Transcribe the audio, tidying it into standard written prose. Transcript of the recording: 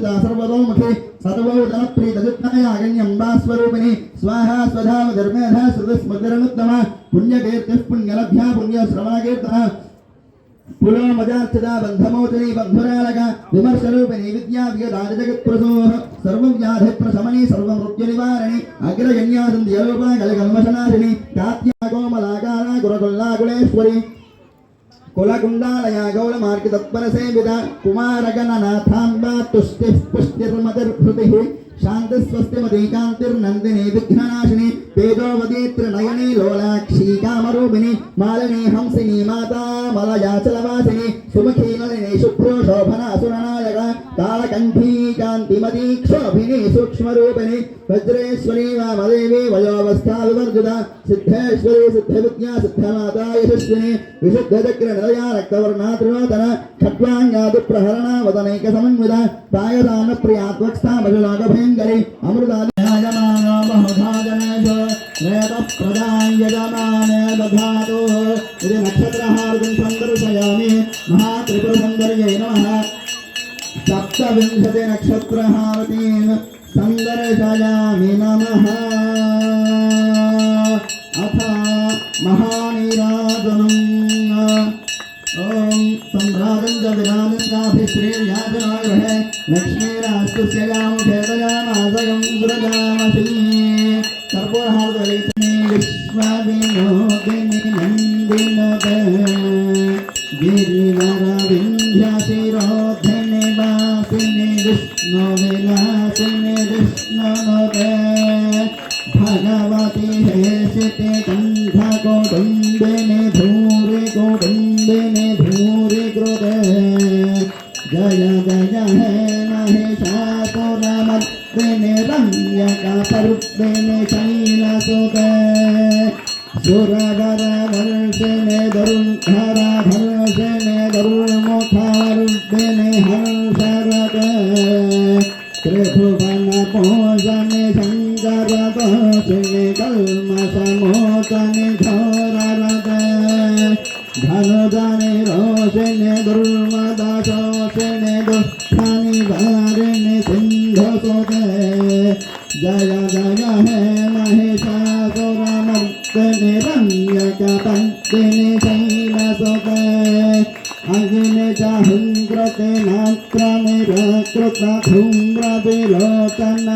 सर्वतोमुखे सर्वोदनप्रीतयुक्तायागण्यम्बास्वरूपिणी स्वाहा स्वधाम धर्मेधा श्रुतस्मृतिरनुत्तमा पुण्यकीर्तिः पुण्यलभ्या पुण्यश्रवणकीर्तनः पुलोमजार्चिता बन्धमोचनी बन्धुरालका विमर्शरूपिणी विद्याव्यदाजगत्प्रसूः सर्वव्याधिप्रशमनी सर्वमृत्युनिवारिणी अग्रगण्यासन्ध्यरूपा कलिकल्मषनाशिनी कात्याकोमलाकारा गुरकुल्लाकुलेश्वरी कुलकुण्डालया गौलमार्गतत्परसेविता कुमारगणनाथाम्बा तुष्टिः पुष्टिर्मतिर्हृतिः शान्तिस्वस्तिमती कान्तिर्नन्दिनी विघ्ननाशिनी तेजोवती त्रिनयनी लोलाक्षी कामरूपिणी मालिनी हंसिनी माता मलयाचलवासिनी सुमुखी नलिनी शुभ्रो शोभना सुरनायका कालकण्ठी कान्तिमती क्षोभिनी सूक्ष्मरूपिणी वज्रेश्वरी वामदेवी वयोवस्था विवर्जिता सिद्धेश्वरी सिद्धविद्या सिद्धमाता यशस्विनी विशुद्धचक्रनिलया रक्तवर्णा त्रिलोचना खड्वाङ्गादिप्रहरणा वदनैकसमन्विता पायदानप्रियात्वक्स्था मजुलाकभयङ्करी अमृतादियाजमानो बहुधाजनेषु वेदप्रदायजमाने दधातु इति नक्षत्रहारतिं सन्दर्शयामि महात्रिपुरसुन्दर्यै नमः सप्तविंशति नक्षत्रहारतीं सन्दर्शयामि नमः अथ महानीराजनम् ओम सम्राजं च विराजं चाभिश्रीर्याजनाय गृहे लक्ष्मीरास्तस्यामुखेतयामासगं सुरजामसि कर्पूरहारदलितने विश्वविनोदिनि नन्दिनोदे गिरिवरविन्ध्यशिरोधिनि वासिनि विष्णुविलासिनि विष्णुनुदे भगवति हेशिते कण्ठकौटुम्बिनि धूरि कौटुम्बिनि धूरि कृते जय जय हे महिषासुरमर्दिनि रम्यकपर्दिनि शैलसुते सुरवरवर्षिणि दुर्धरधर्षिणि दुर्मुखवर्दिनि हर्षरते त्रिभुवनपोषणि शङ्करदोषिणि कल्मषमोचनि घोररते धनुजनि रोषिणि दुर्मदशोषिणि दुःखनिवारिणि सिन्धुसुते जय जय हे महिषासुरमर्दिनि रम्यकपर्दिनि शैलसुते अग्नि चाहुङ्कृते नात्रनिरकृत धूम्रविलोचन